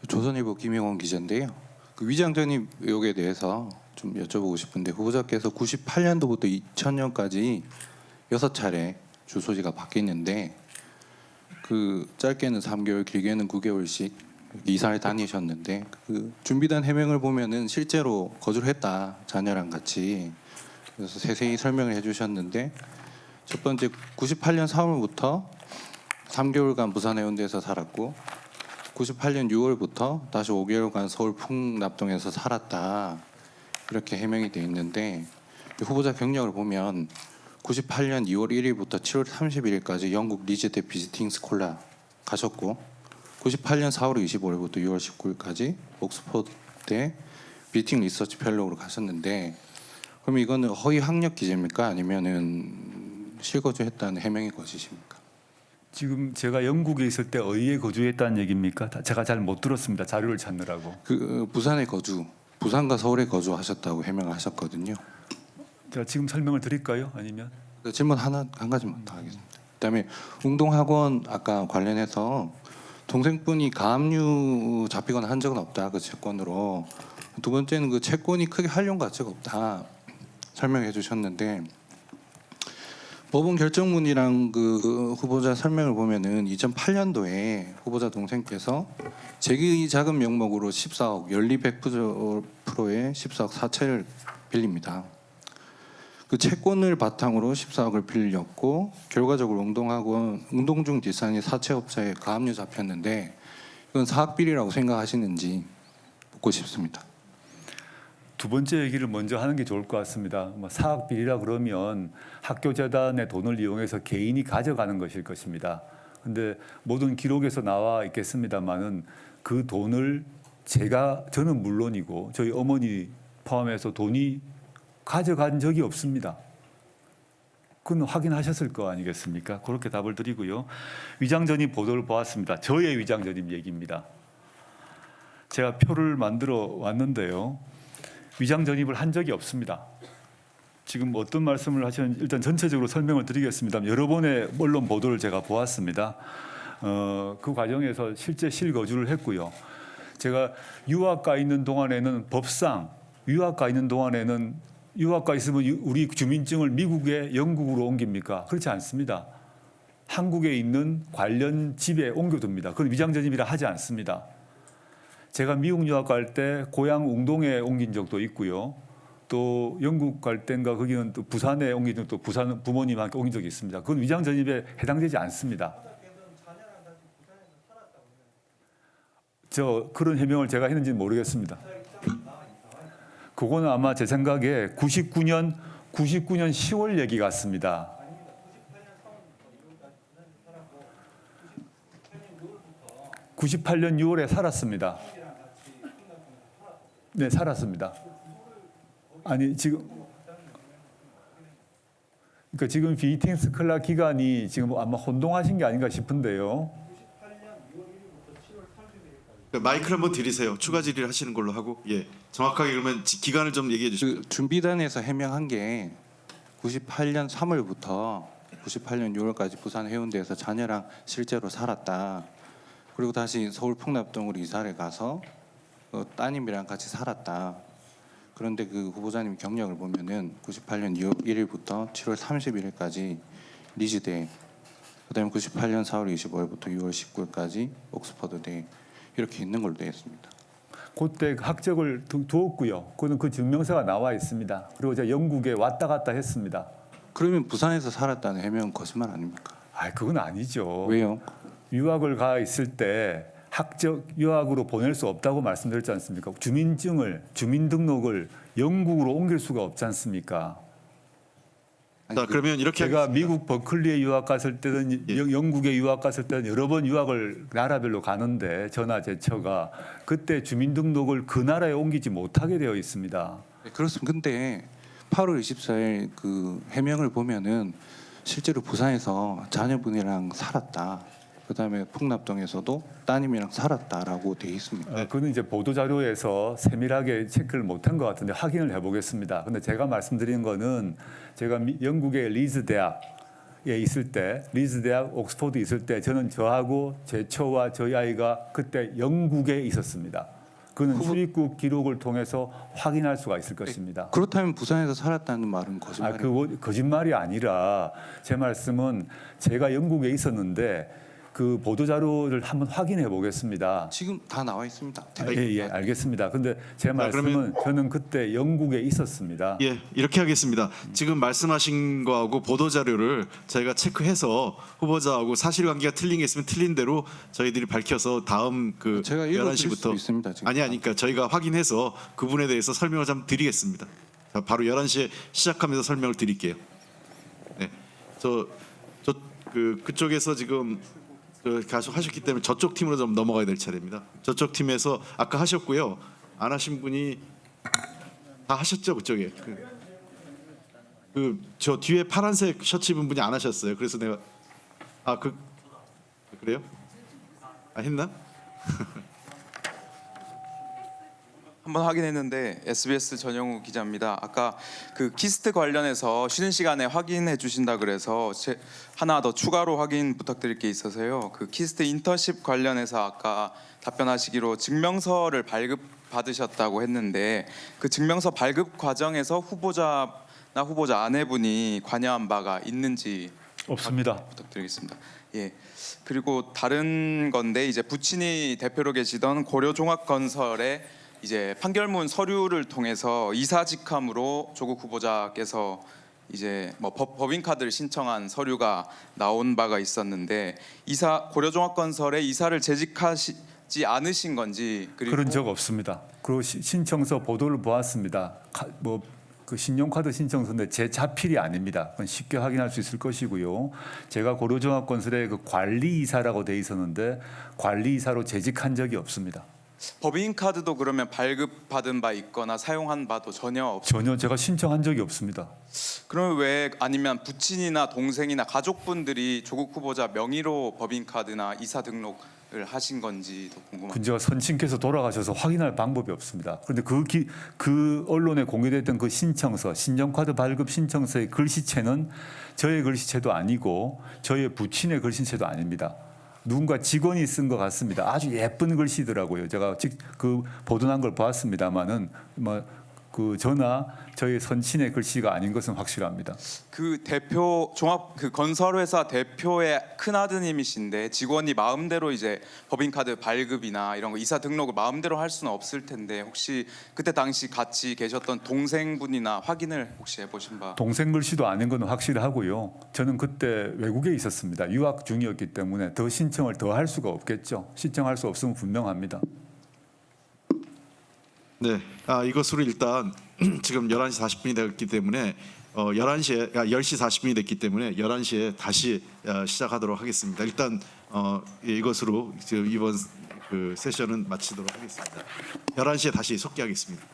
조선일보 김영원 기자인데요. 그 위장 전입 의혹에 대해서 좀 여쭤보고 싶은데 후보자께서 98년도부터 2000년까지 6차례 주소지가 바뀌었는데 그 짧게는 3개월, 길게는 9개월씩 이사를 다니셨는데 그 준비된 해명을 보면은 실제로 거주를 했다 자녀랑 같이. 그래서 세세히 설명을 해주셨는데 첫 번째 98년 3월부터 3개월간 부산 해운대에서 살았고 98년 6월부터 다시 5개월간 서울 풍납동에서 살았다 이렇게 해명이 돼 있는데 후보자 경력을 보면 98년 2월 1일부터 7월 31일까지 영국 리즈대 비지팅 스콜라 가셨고 98년 4월 25일부터 6월 19일까지 옥스퍼드대 비지팅 리서치 펠로우로 가셨는데 그럼 이거는 허위 학력 기재입니까? 아니면은 실거주했다는 해명이 거짓입니까? 지금 제가 영국에 있을 때 어디에 거주했다는 얘기입니까? 제가 잘 못 들었습니다. 자료를 찾느라고. 그 부산에 거주, 부산과 서울에 거주하셨다고 해명을 하셨거든요. 제가 지금 설명을 드릴까요? 아니면 그 질문 한 가지만 더 하겠습니다. 그다음에 운동학원 아까 관련해서 동생분이 가압류 잡히거나 한 적은 없다 그 채권으로. 두 번째는 그 채권이 크게 활용 가치가 없다 설명해 주셨는데 법원 결정문이랑 그 후보자 설명을 보면은 2008년도에 후보자 동생께서 재기 자금 명목으로 14억 연리 100%의 14억 사채를 빌립니다. 그 채권을 바탕으로 14억을 빌렸고 결과적으로 운동중 뒷산이 사채업자에 가압류 잡혔는데 이건 사학 비리라고 생각하시는지 묻고 싶습니다. 두 번째 얘기를 먼저 하는 게 좋을 것 같습니다. 사학 비리라 그러면 학교 재단의 돈을 이용해서 개인이 가져가는 것일 것입니다. 근데 모든 기록에서 나와 있겠습니다만은 그 돈을 저는 물론이고 저희 어머니 포함해서 돈이 가져간 적이 없습니다. 그건 확인하셨을 거 아니겠습니까? 그렇게 답을 드리고요. 위장전입 보도를 보았습니다. 저의 위장전입 얘기입니다. 제가 표를 만들어 왔는데요. 위장전입을 한 적이 없습니다. 지금 어떤 말씀을 하시는지 일단 전체적으로 설명을 드리겠습니다. 여러 번의 언론 보도를 제가 보았습니다. 그 과정에서 실제 실거주를 했고요. 제가 유학가 있는 동안에는 법상 유학가 있는 동안에는 유학가 있으면 우리 주민증을 미국에 영국으로 옮깁니까? 그렇지 않습니다. 한국에 있는 관련 집에 옮겨둡니다. 그건 위장전입이라 하지 않습니다. 제가 미국 유학 갈 때 고향 웅동에 옮긴 적도 있고요. 또 영국 갈 때인가 거기는 또 부산에 옮긴 적도 부산 부모님과 함께 옮긴 적이 있습니다. 그건 위장 전입에 해당되지 않습니다. 그런 해명을 제가 했는지는 모르겠습니다. 그거는 아마 제 생각에 99년 10월 얘기 같습니다. 98년 6월에 살았습니다. 네, 살았습니다. 아니 지금 그러니까 지금 비팅 스콜라 기간이 지금 아마 혼동하신 게 아닌가 싶은데요. 마이크를 한번 드리세요. 추가 질의를 하시는 걸로 하고 정확하게 그러면 기간을 좀 얘기해 주시죠. 그 준비단에서 해명한 게 98년 3월부터 98년 6월까지 부산 해운대에서 자녀랑 실제로 살았다. 그리고 다시 서울 풍납동으로 이사를 가서 따님이랑 같이 살았다. 그런데 그 후보자님 경력을 보면은 98년 2월 1일부터 7월 31일까지 리즈대, 그다음에 98년 4월 25일부터 6월 19일까지 옥스퍼드대 이렇게 있는 걸로 되어 있습니다. 그때 학적을 두었고요. 그는 그 증명서가 나와 있습니다. 그리고 제가 영국에 왔다 갔다 했습니다. 그러면 부산에서 살았다는 해명은 거짓말 아닙니까? 그건 아니죠. 왜요? 유학을 가 있을 때 학적 유학으로 보낼 수 없다고 말씀드렸지 않습니까? 주민등록을 영국으로 옮길 수가 없지 않습니까? 자, 그러면 이렇게 제가 하겠습니다. 미국 버클리에 유학 갔을 때는 영국에 유학 갔을 때는 여러 번 유학을 나라별로 가는데 전화 제처가 그때 주민등록을 그 나라에 옮기지 못하게 되어 있습니다. 네, 그렇습니다. 근데 8월 24일 그 해명을 보면은 실제로 부산에서 자녀분이랑 살았다. 그다음에 풍납동에서도 따님이랑 살았다라고 돼 있습니다. 그는 이제 보도 자료에서 세밀하게 체크를 못한 것 같은데 확인을 해보겠습니다. 근데 제가 말씀드린 거는 제가 영국의 리즈 대학 있을 때, 리즈 대학, 옥스퍼드 있을 때 저는 저하고 제 처와 저희 아이가 그때 영국에 있었습니다. 그는 출입국 기록을 통해서 확인할 수가 있을 것입니다. 그렇다면 부산에서 살았다는 말은 거짓말이에요. 거짓말이 아니라 제 말씀은 제가 영국에 있었는데 그 보도 자료를 한번 확인해 보겠습니다. 지금 다 나와 있습니다. 예, 알겠습니다. 근데 제 말씀은 그러면- 저는 그때 영국에 있었습니다. 예, 이렇게 하겠습니다. 지금 말씀하신 거하고 보도 자료를 저희가 체크해서 후보자하고 사실관계가 틀린 게 있으면 틀린 대로 저희들이 밝혀서 다음 그 제가 읽어드릴 11시부터 수도 있습니다, 지금. 그러니까 저희가 확인해서 그 부분에 대해서 설명을 좀 드리겠습니다. 자, 바로 11시에 시작하면서 설명을 드릴게요. 네, 그쪽에서 지금 계속 하셨기 때문에 저쪽 팀으로 좀 넘어가야 될 차례입니다. 저쪽 팀에서 아까 하셨고요. 안 하신 분이 다 하셨죠, 그쪽에. 저 뒤에 파란색 셔츠 입은 분이 안 하셨어요. 그래서 내가 그래요? 했나? 한번 확인했는데 SBS 전영우 기자입니다. 아까 그 키스트 관련해서 쉬는 시간에 확인해 주신다 그래서 하나 더 추가로 확인 부탁드릴 게 있어서요. 그 키스트 인턴십 관련해서 아까 답변하시기로 증명서를 발급받으셨다고 했는데 그 증명서 발급 과정에서 후보자나 후보자 아내분이 관여한 바가 있는지 없습니다. 부탁드리겠습니다. 예. 그리고 다른 건데 이제 부친이 대표로 계시던 고려종합건설의 이제 판결문 서류를 통해서 이사직함으로 조국 후보자께서 이제 뭐 법인카드를 신청한 서류가 나온 바가 있었는데 고려종합건설의 이사를 재직하시지 않으신 건지 그리고 그런 적 없습니다. 그리고 신청서 보도를 보았습니다. 그 신용카드 신청서인데 제 자필이 아닙니다. 그건 쉽게 확인할 수 있을 것이고요. 제가 고려종합건설의 그 관리이사라고 돼 있었는데 관리이사로 재직한 적이 없습니다. 법인카드도 그러면 발급받은 바 있거나 사용한 바도 전혀 전혀 제가 신청한 적이 없습니다. 그러면 왜 아니면 부친이나 동생이나 가족분들이 조국 후보자 명의로 법인카드나 이사 등록을 하신 건지도 궁금합니다. 근제가 선친께서 돌아가셔서 확인할 방법이 없습니다. 그런데 그 언론에 공개됐던 그 신청서, 신용카드 발급 신청서의 글씨체는 저의 글씨체도 아니고 저의 부친의 글씨체도 아닙니다. 누군가 직원이 쓴 것 같습니다. 아주 예쁜 글씨더라고요. 제가 그 보도난 걸 보았습니다만은 그 저나 저희 선친의 글씨가 아닌 것은 확실합니다. 그 대표 그 건설회사 대표의 큰 아드님이신데 직원이 마음대로 이제 법인카드 발급이나 이런 거 이사 등록을 마음대로 할 수는 없을 텐데 혹시 그때 당시 같이 계셨던 동생분이나 확인을 혹시 해보신 바? 동생 글씨도 아닌 건 확실하고요. 저는 그때 외국에 있었습니다. 유학 중이었기 때문에 더 신청을 더 할 수가 없겠죠. 신청할 수 없으면 분명합니다. 네, 이것으로 일단 지금 11시 40분이 됐기 때문에 10시 40분이 됐기 때문에 11시에 다시 시작하도록 하겠습니다. 일단 이것으로 이번 그 세션은 마치도록 하겠습니다. 11시에 다시 속기하겠습니다.